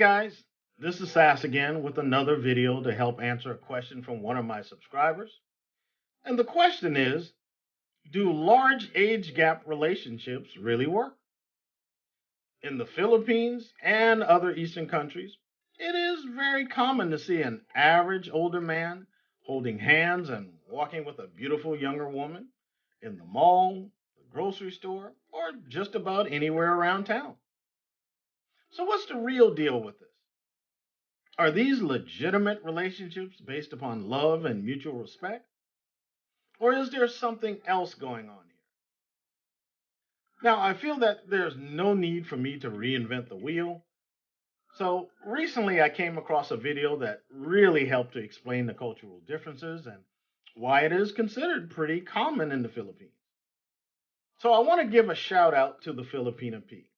guys, this is Sass again with another video to help answer a question from one of my subscribers. And the question is, do large age gap relationships really work? In the Philippines and other Eastern countries, it is very common to see an average older man holding hands and walking with a beautiful younger woman in the mall, the grocery store, or just about anywhere around town. So, what's the real deal with this? Are these legitimate relationships based upon love and mutual respect? Or is there something else going on here? Now, I feel that there's no need for me to reinvent the wheel. So, recently I came across a video that really helped to explain the cultural differences and why it is considered pretty common in the Philippines. So, I want to give a shout out to the Filipina Pea.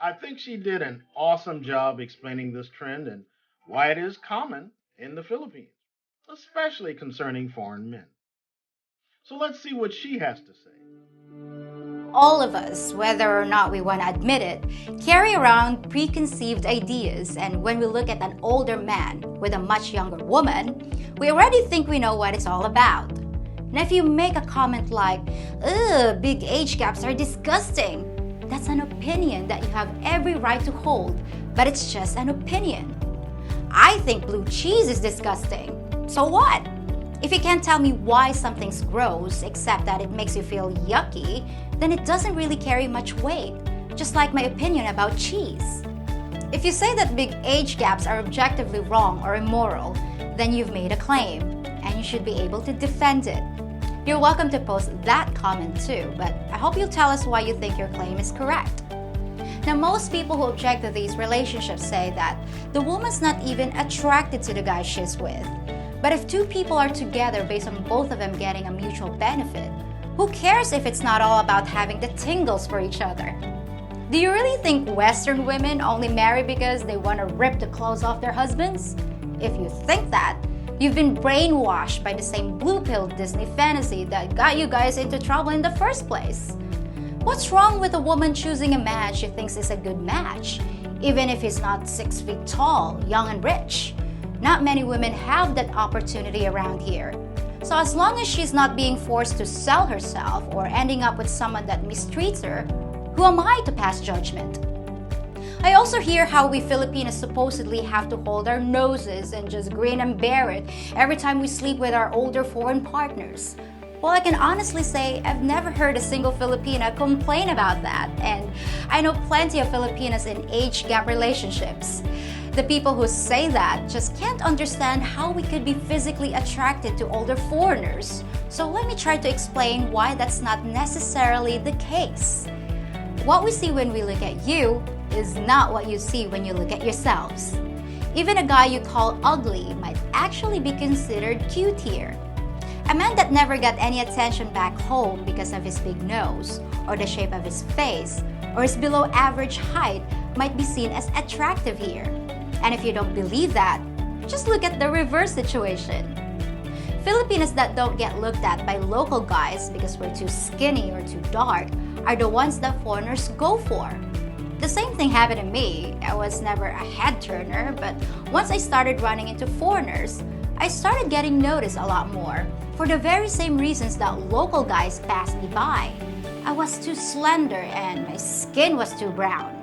I think she did an awesome job explaining this trend and why it is common in the Philippines, especially concerning foreign men. So let's see what she has to say. All of us, whether or not we want to admit it, carry around preconceived ideas, and when we look at an older man with a much younger woman, we already think we know what it's all about. And if you make a comment like, "Ugh, big age gaps are disgusting," that's an opinion that you have every right to hold, but it's just an opinion. I think blue cheese is disgusting. So what? If you can't tell me why something's gross except that it makes you feel yucky, then it doesn't really carry much weight, just like my opinion about cheese. If you say that big age gaps are objectively wrong or immoral, then you've made a claim, and you should be able to defend it. You're welcome to post that comment too, but I hope you'll tell us why you think your claim is correct. Now, most people who object to these relationships say that the woman's not even attracted to the guy she's with. But if two people are together based on both of them getting a mutual benefit, who cares if it's not all about having the tingles for each other? Do you really think Western women only marry because they want to rip the clothes off their husbands? If you think that, you've been brainwashed by the same blue pill Disney fantasy that got you guys into trouble in the first place. What's wrong with a woman choosing a man she thinks is a good match, even if he's not 6 feet tall, young and rich? Not many women have that opportunity around here. So as long as she's not being forced to sell herself or ending up with someone that mistreats her, who am I to pass judgment? I also hear how we Filipinos supposedly have to hold our noses and just grin and bear it every time we sleep with our older foreign partners. Well, I can honestly say I've never heard a single Filipina complain about that, and I know plenty of Filipinas in age gap relationships. The people who say that just can't understand how we could be physically attracted to older foreigners. So let me try to explain why that's not necessarily the case. What we see when we look at you is not what you see when you look at yourselves. Even a guy you call ugly might actually be considered cute here. A man that never got any attention back home because of his big nose, or the shape of his face, or his below average height might be seen as attractive here. And if you don't believe that, just look at the reverse situation. Filipinos that don't get looked at by local guys because we're too skinny or too dark are the ones that foreigners go for. The same thing happened to me. I was never a head turner, but once I started running into foreigners, I started getting noticed a lot more for the very same reasons that local guys passed me by. I was too slender and my skin was too brown.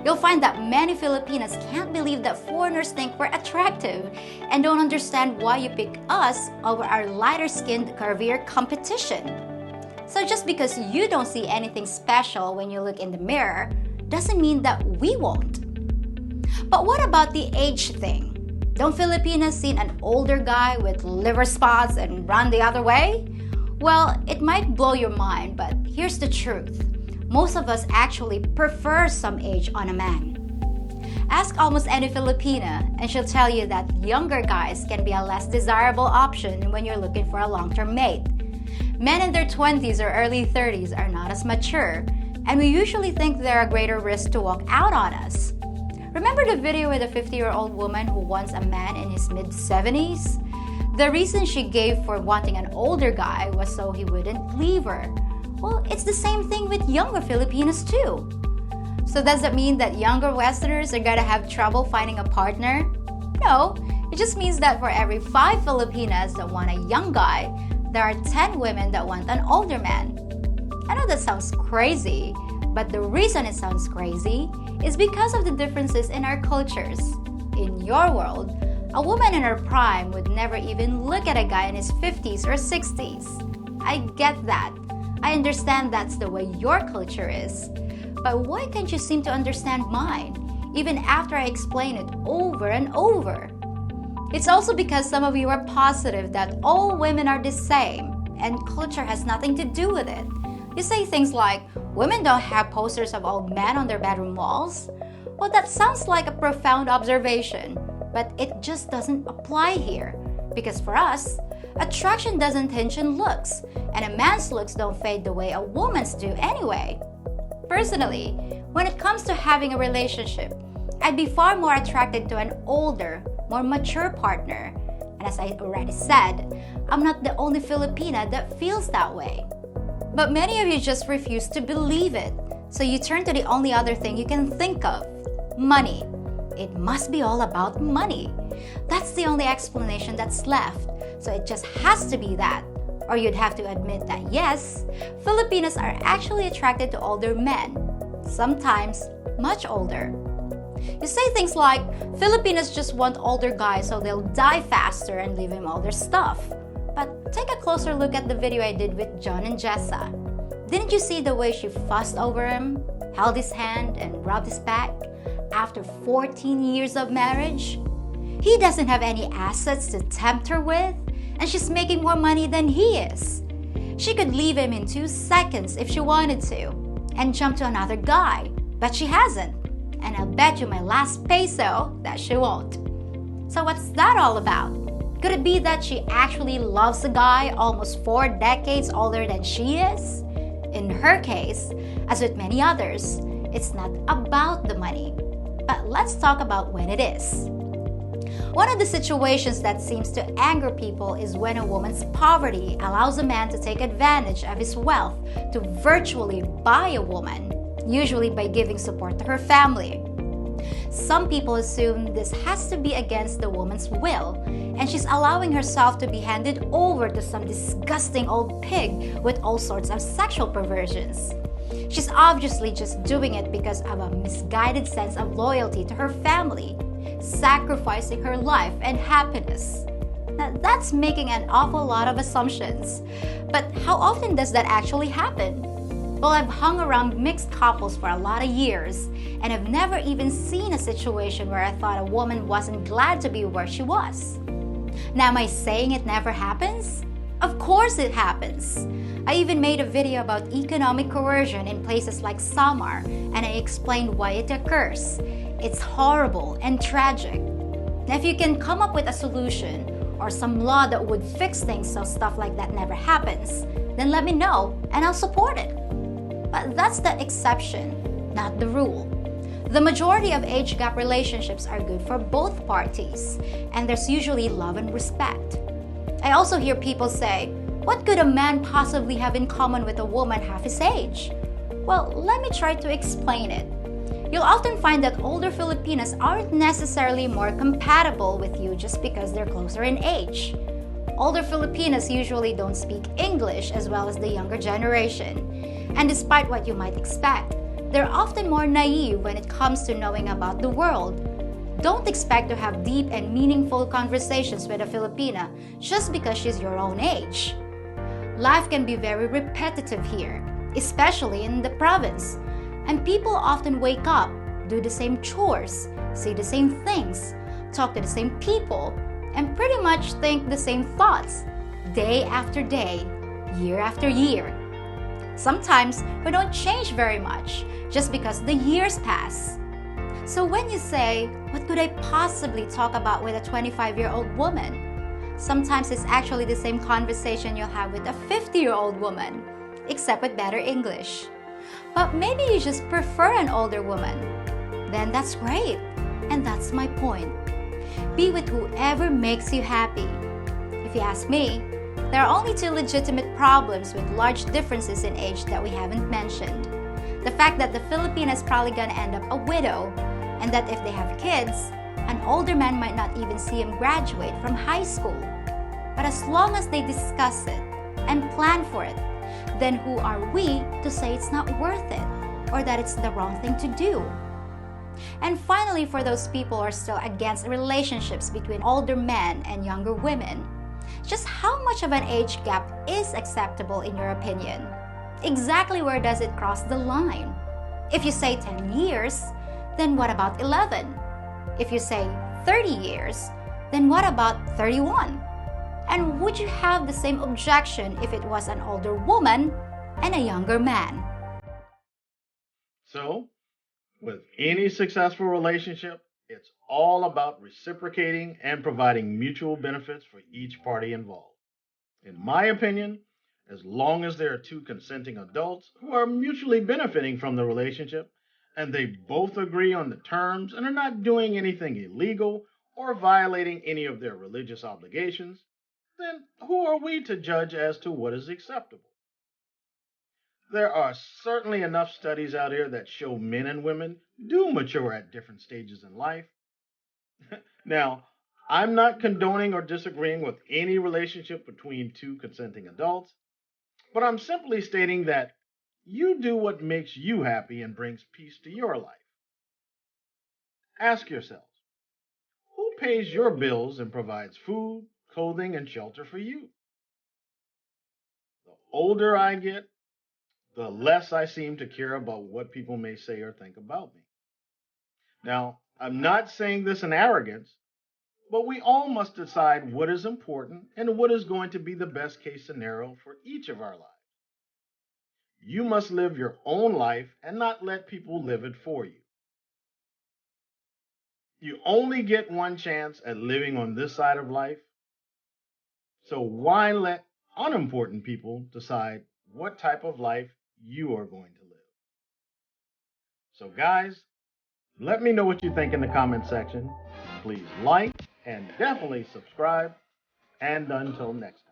You'll find that many Filipinas can't believe that foreigners think we're attractive and don't understand why you pick us over our lighter-skinned, curvier competition. So just because you don't see anything special when you look in the mirror doesn't mean that we won't. But what about the age thing? Don't Filipinas see an older guy with liver spots and run the other way? Well, it might blow your mind, but here's the truth. Most of us actually prefer some age on a man. Ask almost any Filipina and she'll tell you that younger guys can be a less desirable option when you're looking for a long-term mate. Men in their 20s or early 30s are not as mature, and we usually think they're a greater risk to walk out on us. Remember the video with a 50-year-old woman who wants a man in his mid-70s? The reason she gave for wanting an older guy was so he wouldn't leave her. Well, it's the same thing with younger Filipinos too. So does that mean that younger Westerners are gonna have trouble finding a partner? No, it just means that for every 5 Filipinas that want a young guy, there are 10 women that want an older man. I know that sounds crazy, but the reason it sounds crazy is because of the differences in our cultures. In your world, a woman in her prime would never even look at a guy in his 50s or 60s. I get that. I understand that's the way your culture is. But why can't you seem to understand mine, even after I explain it over and over? It's also because some of you are positive that all women are the same, and culture has nothing to do with it. You say things like, women don't have posters of old men on their bedroom walls. Well, that sounds like a profound observation, but it just doesn't apply here. Because for us, attraction doesn't hinge on looks, and a man's looks don't fade the way a woman's do anyway. Personally, when it comes to having a relationship, I'd be far more attracted to an older, more mature partner. And as I already said, I'm not the only Filipina that feels that way. But many of you just refuse to believe it, so you turn to the only other thing you can think of: money. It must be all about money. That's the only explanation that's left, so it just has to be that. Or you'd have to admit that yes, Filipinos are actually attracted to older men, sometimes much older. You say things like, Filipinos just want older guys so they'll die faster and leave him all their stuff. But take a closer look at the video I did with John and Jessa. Didn't you see the way she fussed over him, held his hand, and rubbed his back after 14 years of marriage? He doesn't have any assets to tempt her with, and she's making more money than he is. She could leave him in 2 seconds if she wanted to, and jump to another guy, but she hasn't. And I'll bet you my last peso that she won't. So what's that all about? Could it be that she actually loves a guy almost 4 decades older than she is? In her case, as with many others, it's not about the money. But let's talk about when it is. One of the situations that seems to anger people is when a woman's poverty allows a man to take advantage of his wealth to virtually buy a woman, usually by giving support to her family. Some people assume this has to be against the woman's will, and she's allowing herself to be handed over to some disgusting old pig with all sorts of sexual perversions. She's obviously just doing it because of a misguided sense of loyalty to her family, sacrificing her life and happiness. Now, that's making an awful lot of assumptions. But how often does that actually happen? Well, I've hung around mixed couples for a lot of years, and I've never even seen a situation where I thought a woman wasn't glad to be where she was. Now, am I saying it never happens? Of course it happens. I even made a video about economic coercion in places like Samar, and I explained why it occurs. It's horrible and tragic. Now, if you can come up with a solution or some law that would fix things so stuff like that never happens, then let me know and I'll support it. But that's the exception, not the rule. The majority of age gap relationships are good for both parties, and there's usually love and respect. I also hear people say, what could a man possibly have in common with a woman half his age? Well, let me try to explain it. You'll often find that older Filipinas aren't necessarily more compatible with you just because they're closer in age. Older Filipinas usually don't speak English as well as the younger generation. And despite what you might expect, they're often more naive when it comes to knowing about the world. Don't expect to have deep and meaningful conversations with a Filipina just because she's your own age. Life can be very repetitive here, especially in the province. And people often wake up, do the same chores, say the same things, talk to the same people, and pretty much think the same thoughts, day after day, year after year. Sometimes we don't change very much just because the years pass. So when you say, what could I possibly talk about with a 25-year-old woman? Sometimes it's actually the same conversation you'll have with a 50-year-old woman, except with better English. But maybe you just prefer an older woman. Then that's great, and that's my point. Be with whoever makes you happy. If you ask me, there are only 2 legitimate problems with large differences in age that we haven't mentioned. The fact that the Filipina is probably gonna end up a widow, and that if they have kids, an older man might not even see him graduate from high school. But as long as they discuss it and plan for it, then who are we to say it's not worth it or that it's the wrong thing to do? And finally, for those people who are still against relationships between older men and younger women, just how much of an age gap is acceptable in your opinion? Exactly where does it cross the line? If you say 10 years, then what about 11? If you say 30 years, then what about 31? And would you have the same objection if it was an older woman and a younger man? So, with any successful relationship, it's all about reciprocating and providing mutual benefits for each party involved. In my opinion, as long as there are two consenting adults who are mutually benefiting from the relationship and they both agree on the terms and are not doing anything illegal or violating any of their religious obligations, then who are we to judge as to what is acceptable? There are certainly enough studies out here that show men and women do mature at different stages in life. Now, I'm not condoning or disagreeing with any relationship between two consenting adults, but I'm simply stating that you do what makes you happy and brings peace to your life. Ask yourselves, who pays your bills and provides food, clothing, and shelter for you? The older I get, the less I seem to care about what people may say or think about me. Now, I'm not saying this in arrogance, but we all must decide what is important and what is going to be the best case scenario for each of our lives. You must live your own life and not let people live it for you. You only get one chance at living on this side of life, so why let unimportant people decide what type of life you are going to live? So, guys, let me know what you think in the comment section. Please like and definitely subscribe. And until next time.